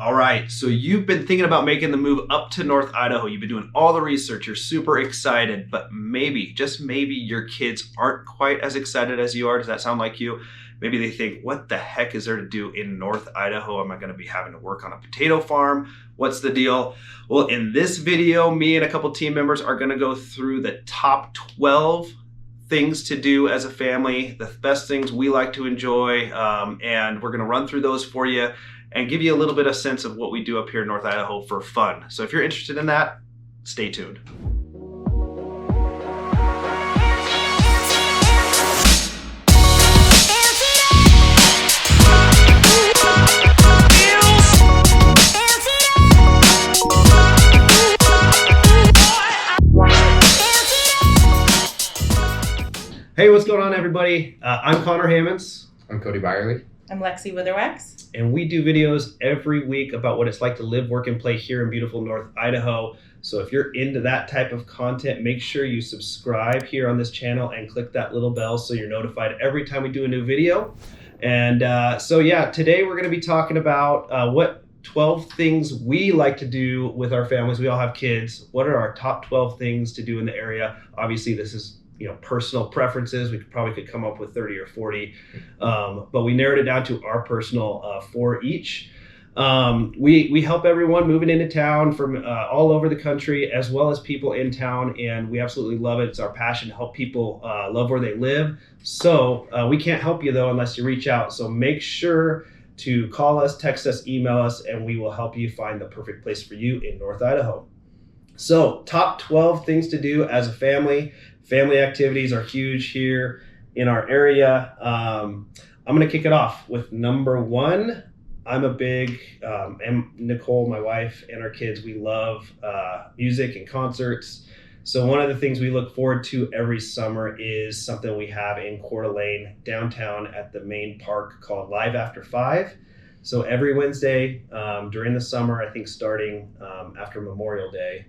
All right, so you've been thinking about making the move up to North Idaho. You've been doing all the research. You're super excited, but maybe, just maybe, your kids aren't quite as excited as you are. Does that sound like you? Maybe they think, what the heck is there to do in North Idaho? Am I going to be having to work on a potato farm? What's the deal? Well, in this video, me and a couple team members are going to go through the top 12 things to do as a family, the best things we like to enjoy, and we're going to run through those for you and give you a little bit of sense of what we do up here in North Idaho for fun. So if you're interested in that, stay tuned. Hey, what's going on, everybody? I'm Conor Hammons. I'm Cody Byerly. I'm Lexi Witherwax. And we do videos every week about what it's like to live, work, and play here in beautiful North Idaho. So if you're into that type of content, make sure you subscribe here on this channel and click that little bell so you're notified every time we do a new video. And today we're going to be talking about what 12 things we like to do with our families. We all have kids. What are our top 12 things to do in the area? Obviously, this is personal preferences. We could come up with 30 or 40, but we narrowed it down to our personal 4 each. We help everyone moving into town from all over the country, as well as people in town, and we absolutely love it. It's our passion to help people love where they live. So we can't help you though unless you reach out. So make sure to call us, text us, email us, and we will help you find the perfect place for you in North Idaho. So top 12 things to do as a family. Family activities are huge here in our area. I'm going to kick it off with number 1. I'm a big, and Nicole, my wife, and our kids, we love music and concerts. So one of the things we look forward to every summer is something we have in Coeur d'Alene downtown at the main park called Live After 5. So every Wednesday during the summer, I think starting after Memorial Day,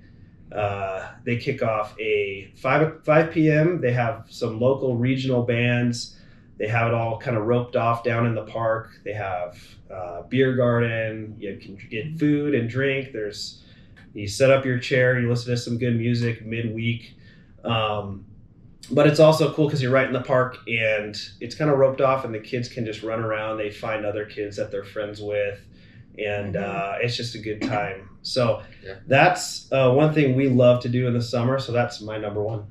they kick off a 5 p.m. They have some local regional bands. They have it all kind of roped off down in the park. They have beer garden. You can get food and drink. You set up your chair. You listen to some good music midweek. But it's also cool because you're right in the park and it's kind of roped off and the kids can just run around. They find other kids that they're friends with. And it's just a good time. So that's one thing we love to do in the summer. So that's my number 1.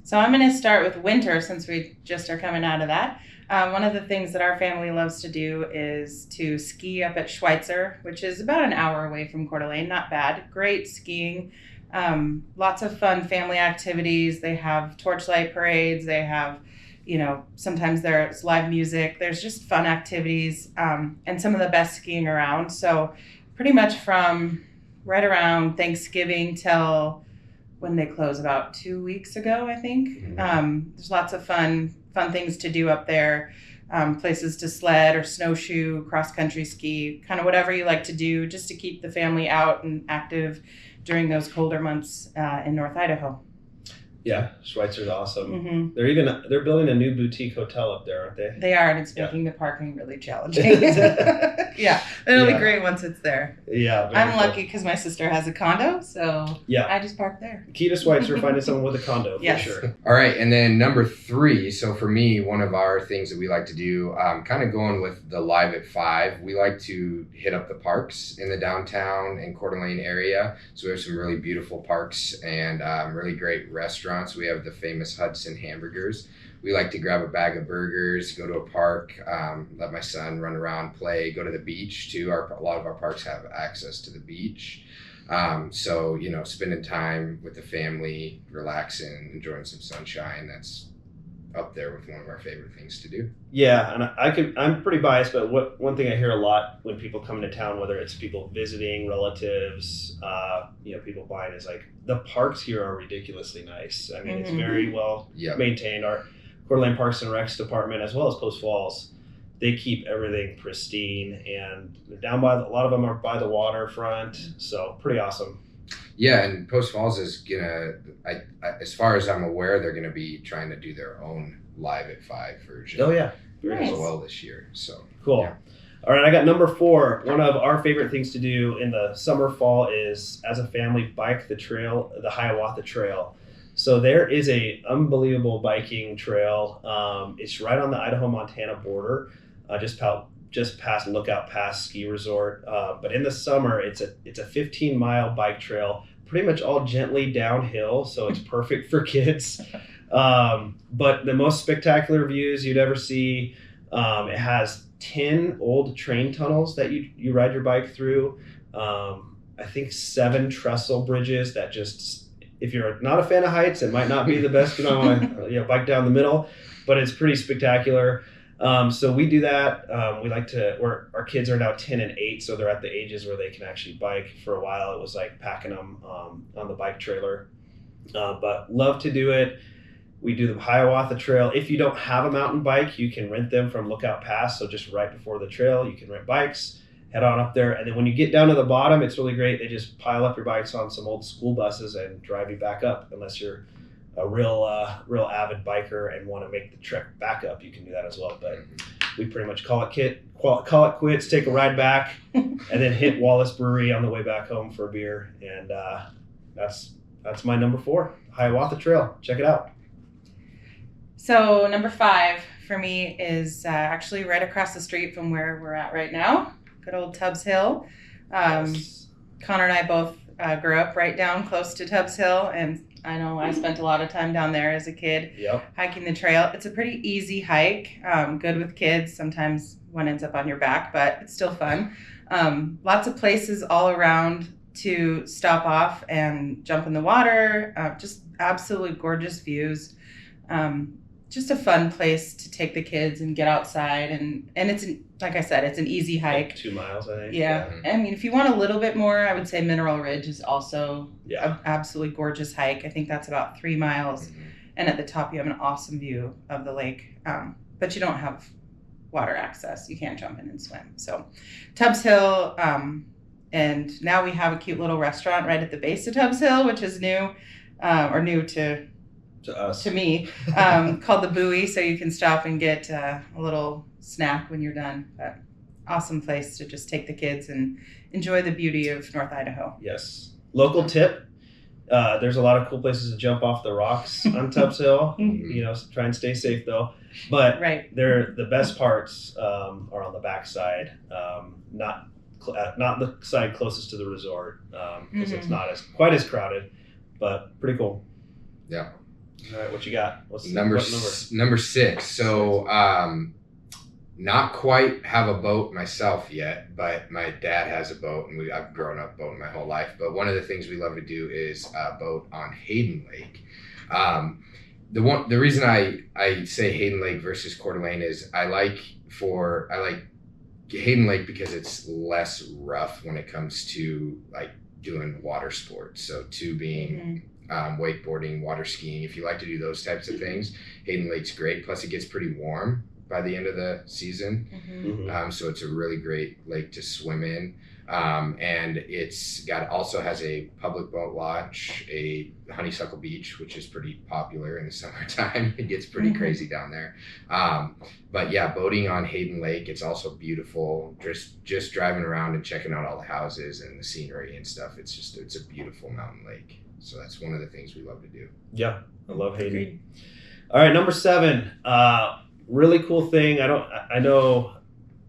So I'm going to start with winter since we just are coming out of that. One of the things that our family loves to do is to ski up at Schweitzer, which is about an hour away from Coeur d'Alene. Not bad. Great skiing. Lots of fun family activities. They have torchlight parades. They have sometimes there's live music. There's just fun activities and some of the best skiing around. So pretty much from right around Thanksgiving till when they close about 2 weeks ago, I think. There's lots of fun things to do up there. Places to sled or snowshoe, cross-country ski, kind of whatever you like to do just to keep the family out and active during those colder months in North Idaho. Yeah, Schweitzer's awesome. Mm-hmm. They're building a new boutique hotel up there, aren't they? They are, and it's making the parking really challenging. Yeah, it'll be great once it's there. Yeah, I'm lucky because my sister has a condo, so I just park there. Key to Schweitzer, finding someone with a condo for sure. All right, and then number 3. So for me, one of our things that we like to do, kind of going with the Live at 5, we like to hit up the parks in the downtown and Coeur d'Alene area. So we have some really beautiful parks and really great restaurants. We have the famous Hudson hamburgers. We like to grab a bag of burgers, go to a park, let my son run around, play, go to the beach too. A lot of our parks have access to the beach. So spending time with the family, relaxing, enjoying some sunshine, that's up there with one of our favorite things to do. Yeah, and I'm pretty biased, but one thing I hear a lot when people come into town, whether it's people visiting, relatives, people buying, is like the parks here are ridiculously nice. I mean, it's very well maintained. Our Coeur d'Alene Parks and Recs department, as well as Post Falls, they keep everything pristine, and they're down by a lot of them are by the waterfront, so pretty awesome. Yeah, and Post Falls is gonna, as far as I'm aware, they're gonna be trying to do their own Live at 5 version. Oh yeah, as well this year. So cool. Yeah. All right, I got number 4. One of our favorite things to do in the summer, fall is, as a family, bike the trail, the Hiawatha Trail. So there is a unbelievable biking trail. It's right on the Idaho-Montana border, just past Lookout Pass ski resort. But in the summer, it's a 15-mile bike trail, pretty much all gently downhill, so it's perfect for kids. But the most spectacular views you'd ever see. It has 10 old train tunnels that you ride your bike through. I think 7 trestle bridges that just, if you're not a fan of heights, it might not be the best. You don't want to bike down the middle, but it's pretty spectacular. So we do that. We like to, our kids are now 10 and 8, so they're at the ages where they can actually bike. For a while, it was like packing them on the bike trailer. But love to do it. We do the Hiawatha Trail. If you don't have a mountain bike, you can rent them from Lookout Pass. So just right before the trail, you can rent bikes, head on up there. And then when you get down to the bottom, it's really great. They just pile up your bikes on some old school buses and drive you back up. Unless you're a real avid biker and want to make the trek back up, you can do that as well. But we pretty much call it quits, take a ride back, and then hit Wallace Brewery on the way back home for a beer. And that's my number 4, Hiawatha Trail. Check it out. So number 5 for me is actually right across the street from where we're at right now. Good old Tubbs Hill. Yes. Connor and I both grew up right down close to Tubbs Hill, and I know I spent a lot of time down there as a kid. Yep. Hiking the trail. It's a pretty easy hike, good with kids. Sometimes one ends up on your back, but it's still fun. Lots of places all around to stop off and jump in the water. Just absolutely gorgeous views. Just a fun place to take the kids and get outside, and it's like I said, it's an easy hike. 2 miles, I think. Yeah. I mean, if you want a little bit more, I would say Mineral Ridge is also an absolutely gorgeous hike. I think that's about 3 miles, and at the top you have an awesome view of the lake, but you don't have water access. You can't jump in and swim. So Tubbs Hill, and now we have a cute little restaurant right at the base of Tubbs Hill, which is new to us, to me, called the Buoy, so you can stop and get a little snack when you're done. But awesome place to just take the kids and enjoy the beauty of North Idaho. Yes. Local tip, there's a lot of cool places to jump off the rocks on Tubbs Hill. Try and stay safe though. But the best parts are on the backside, not the side closest to the resort, because it's not quite as crowded, but pretty cool. Yeah. All right, what you got? What's number 6? So, not quite have a boat myself yet, but my dad has a boat, and I've grown up boating my whole life. But one of the things we love to do is boat on Hayden Lake. The reason I say Hayden Lake versus Coeur d'Alene is I like Hayden Lake because it's less rough when it comes to like doing water sports. So tubing. Wakeboarding, water skiing. If you like to do those types of things, Hayden Lake's great. Plus, it gets pretty warm by the end of the season, so it's a really great lake to swim in. And it's also has a public boat launch, a Honeysuckle Beach, which is pretty popular in the summertime. It gets pretty crazy down there. But yeah, boating on Hayden Lake, it's also beautiful. Just driving around and checking out all the houses and the scenery and stuff. It's a beautiful mountain lake. So that's one of the things we love to do. Yeah, I love Hayden. Agreed. All right, number 7. Really cool thing. I know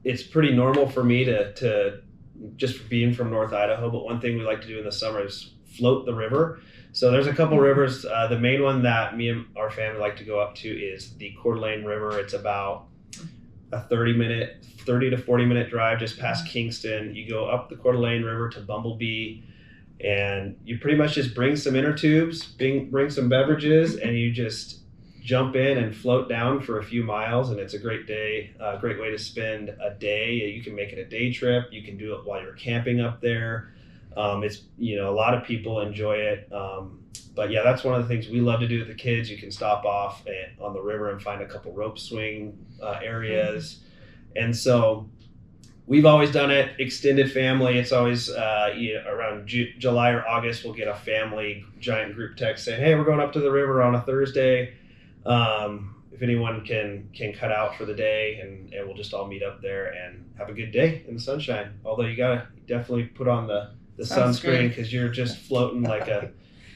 it's pretty normal for me to just being from North Idaho, but one thing we like to do in the summer is float the river. So there's a couple rivers. The main one that me and our family like to go up to is the Coeur d'Alene River. It's about a 30 to 40 minute drive just past Kingston. You go up the Coeur d'Alene River to Bumblebee, and you pretty much just bring some inner tubes, bring some beverages, and you just jump in and float down for a few miles. And it's a great day, a great way to spend a day. You can make it a day trip. You can do it while you're camping up there. It's, a lot of people enjoy it. But yeah, that's one of the things we love to do with the kids. You can stop off on the river and find a couple rope swing areas. And so we've always done it, extended family. It's always around July or August, we'll get a family giant group text saying, hey, we're going up to the river on a Thursday. if anyone can cut out for the day, and we'll just all meet up there and have a good day in the sunshine. Although you gotta definitely put on the sunscreen because you're just floating like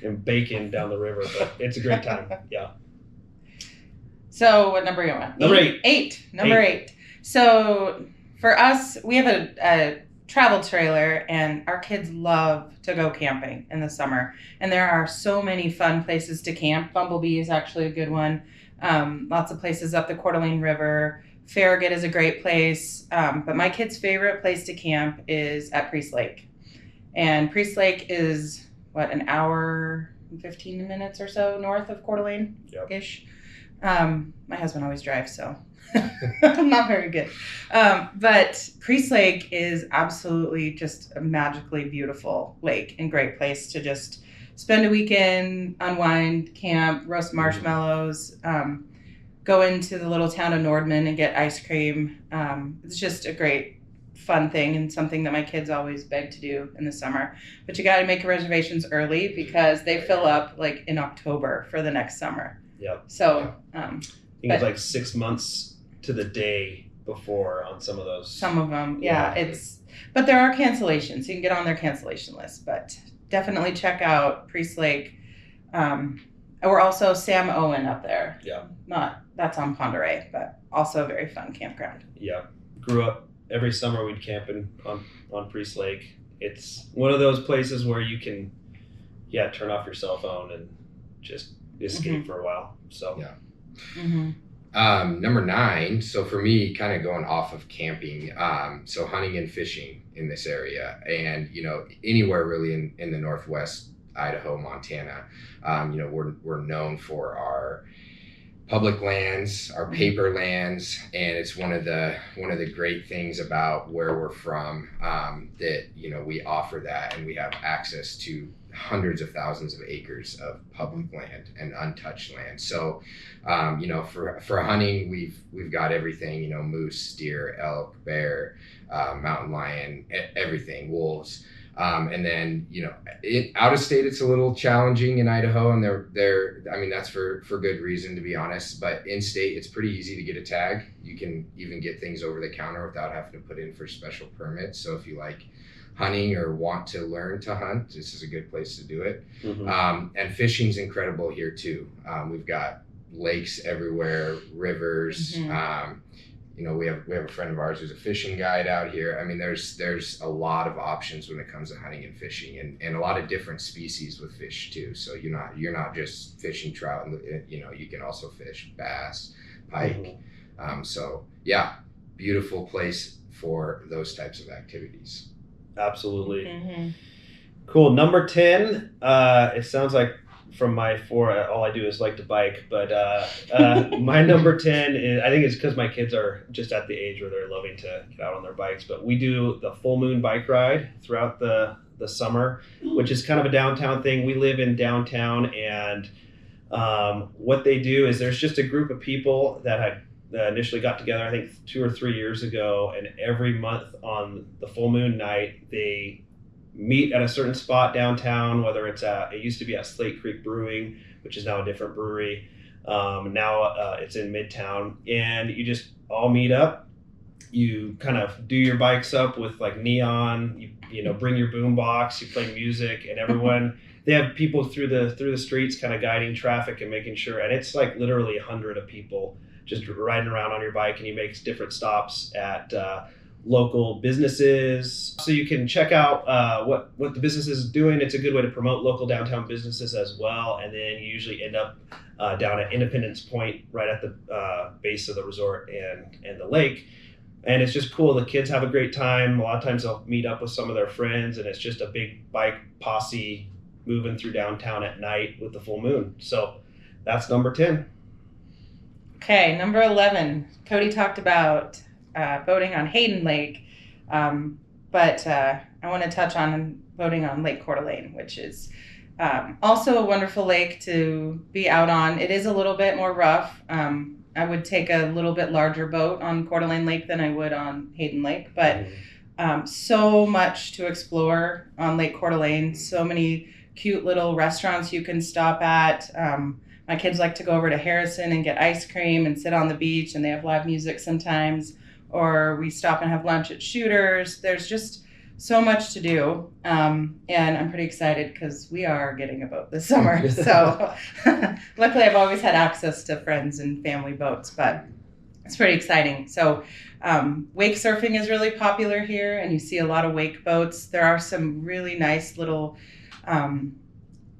in bacon down the river. But it's a great time. Yeah. So what number are you on? Number 8. Number 8. So for us, we have a travel trailer, and our kids love to go camping in the summer. And there are so many fun places to camp. Bumblebee is actually a good one. Lots of places up the Coeur d'Alene River. Farragut is a great place. But my kids' favorite place to camp is at Priest Lake. And Priest Lake is, an hour and 15 minutes or so north of Coeur d'Alene-ish. My husband always drives, so I'm not very good. But Priest Lake is absolutely just a magically beautiful lake and great place to just spend a weekend, unwind, camp, roast marshmallows, go into the little town of Nordman and get ice cream. It's just a great fun thing and something that my kids always beg to do in the summer. But you got to make reservations early because they fill up like in October for the next summer. Yep. So I think it's like 6 months to the day before on some of those. Some of them, yeah. But there are cancellations. You can get on their cancellation list. But definitely check out Priest Lake. Or also Sam Owen up there. Yeah. That's on Ponderay, but also a very fun campground. Yeah. Grew up every summer we'd camp on Priest Lake. It's one of those places where you can turn off your cell phone and just escape for a while. So yeah. Mm-hmm. Number 9. So for me, kind of going off of camping, so hunting and fishing in this area, and anywhere really in the Northwest, Idaho, Montana, we're known for our public lands, our paper lands, and it's one of the great things about where we're from, that we offer that, and we have access to hundreds of thousands of acres of public land and untouched land. So for hunting, we've got everything, moose, deer, elk, bear, mountain lion, everything, wolves. And then, out of state, it's a little challenging in Idaho, and that's for good reason, to be honest, but in state, it's pretty easy to get a tag. You can even get things over the counter without having to put in for special permits. So if you like hunting or want to learn to hunt, this is a good place to do it. Mm-hmm. And fishing's incredible here too. We've got lakes everywhere, rivers. Mm-hmm. We have a friend of ours who's a fishing guide out here. I mean, there's a lot of options when it comes to hunting and fishing, and a lot of different species with fish too. So you're not just fishing trout, you can also fish bass, pike. Mm-hmm. So yeah, beautiful place for those types of activities. Absolutely. Mm-hmm. Cool. Number 10. It sounds like from my 4, all I do is like to bike, but my number 10 is, I think it's because my kids are just at the age where they're loving to get out on their bikes, but we do the full moon bike ride throughout the summer, which is kind of a downtown thing. We live in downtown, and what they do is there's just a group of people that had initially got together, I think 2 or 3 years ago, and every month on the full moon night, they meet at a certain spot downtown, whether it used to be at Slate Creek Brewing, which is now a different brewery. Now it's in Midtown, and you just all meet up. You kind of do your bikes up with like neon, you bring your boom box, you play music, and everyone, they have people through the streets kind of guiding traffic and making sure, and it's like literally 100 of people just riding around on your bike, and you make different stops at local businesses, so you can check out what the business is doing. It's a good way to promote local downtown businesses as well. And then you usually end up down at Independence Point, right at the base of the resort and the lake. And it's just cool. The kids have a great time. A lot of times they'll meet up with some of their friends, and it's just a big bike posse moving through downtown at night with the full moon. So that's number 10. Okay, number 11. Cody talked about boating on Hayden Lake, but I want to touch on boating on Lake Coeur d'Alene, which is also a wonderful lake to be out on. It is a little bit more rough. I would take a little bit larger boat on Coeur d'Alene Lake than I would on Hayden Lake, but so much to explore on Lake Coeur d'Alene. So many cute little restaurants you can stop at. My kids like to go over to Harrison and get ice cream and sit on the beach, and they have live music sometimes. Or we stop and have lunch at Shooters. There's just so much to do. And I'm pretty excited because we are getting a boat this summer. So luckily I've always had access to friends and family boats, but it's pretty exciting. So wake surfing is really popular here, and you see a lot of wake boats. There are some really nice little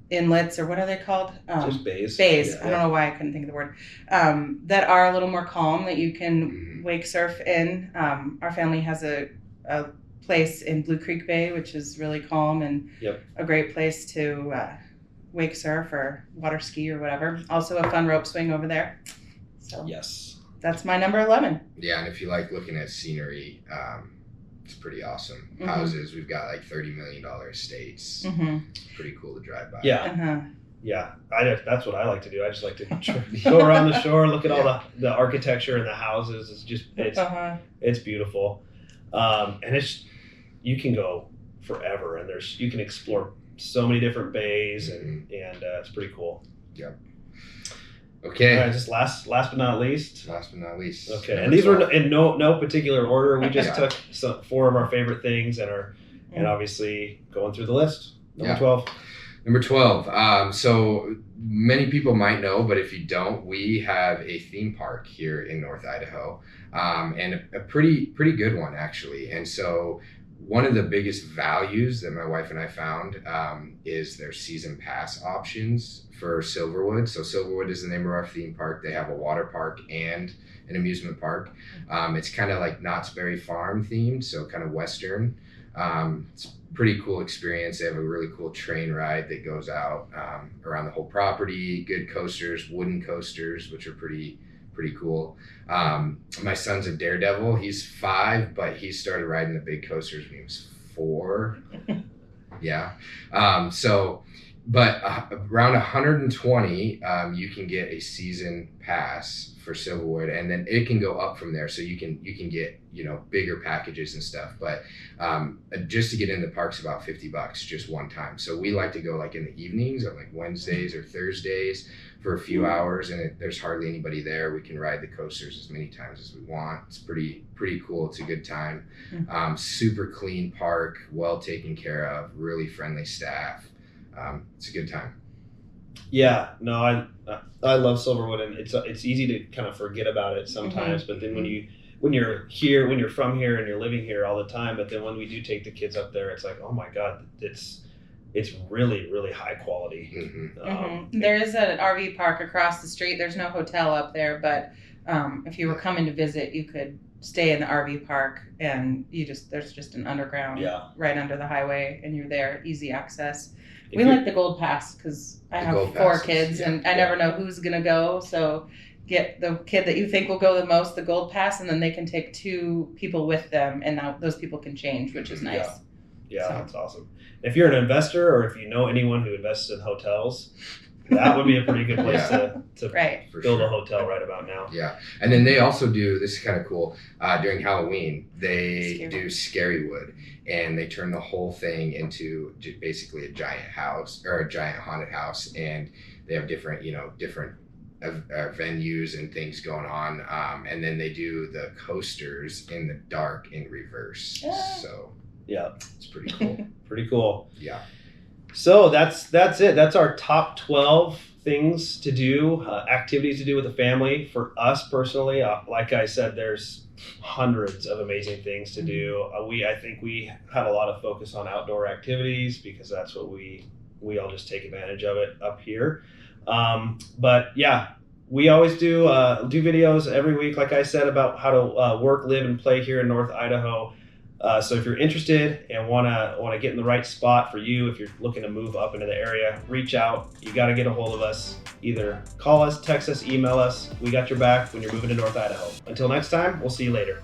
inlets, or what are they called? Just bays. Bays. Yeah. I don't know why I couldn't think of the word. That are a little more calm that you can wake surf in. Our family has a place in Blue Creek Bay, which is really calm and a great place to wake surf or water ski or whatever. Also a fun rope swing over there. So yes, that's my number 11. Yeah, and if you like looking at scenery, it's pretty awesome. Houses, we've got like $30 million estates. It's pretty cool to drive by. Yeah. Yeah, that's what I like to do. I just like to go around the shore, look at all the architecture and the houses. It's beautiful, and you can go forever, and you can explore so many different bays, and it's pretty cool. Yep. Okay. All right, just last but not least. Last but not least. Okay, and these were in no particular order. We just took 4 of our favorite things and obviously going through the list. Number 12. Number 12. So many people might know, but if you don't, we have a theme park here in North Idaho, and a pretty good one actually. And so one of the biggest values that my wife and I found is their season pass options for Silverwood. So Silverwood is the name of our theme park. They have a water park and an amusement park. It's kind of like Knott's Berry Farm themed, so kind of Western. It's a pretty cool experience. They have a really cool train ride that goes out around the whole property. Good coasters, wooden coasters, which are pretty cool. My son's a daredevil. He's 5, but he started riding the big coasters when he was 4. Yeah. But around 120, you can get a season pass for Silverwood, and then it can go up from there. So you can get bigger packages and stuff. But just to get in the park's about $50 just one time. So we like to go like in the evenings on like Wednesdays or Thursdays for a few hours, and there's hardly anybody there. We can ride the coasters as many times as we want. It's pretty cool. It's a good time. Super clean park, well taken care of, really friendly staff. It's a good time. Yeah, no, I love Silverwood, and it's easy to kind of forget about it sometimes. But then when you're from here and you're living here all the time, but then when we do take the kids up there, it's like, oh my God, it's really, really high quality. There is an RV park across the street. There's no hotel up there, but if you were coming to visit, you could stay in the RV park, and there's just an underground right under the highway, and you're there, easy access. We like the Gold Pass because I have 4 kids, and I never know who's going to go. So get the kid that you think will go the most, the Gold Pass, and then they can take 2 people with them, and now those people can change, which is nice. Yeah, that's awesome. If you're an investor, or if you know anyone who invests in hotels, that would be a pretty good place to build a hotel right about now. Yeah, and then they also do, this is kind of cool, during Halloween, they do Scarywood, and they turn the whole thing into basically a giant house, or a giant haunted house, and they have different venues and things going on, and then they do the coasters in the dark in reverse. So yeah, it's pretty cool. Pretty cool. Yeah. So that's it. That's our top 12 things to do, activities to do with the family. For us personally, like I said, there's hundreds of amazing things to do. I think we had a lot of focus on outdoor activities because that's what we all just take advantage of it up here. But yeah, we always do videos every week, like I said, about how to work, live, and play here in North Idaho. So if you're interested and want to get in the right spot for you, if you're looking to move up into the area, reach out. You got to get a hold of us. Either call us, text us, email us. We got your back when you're moving to North Idaho. Until next time, we'll see you later.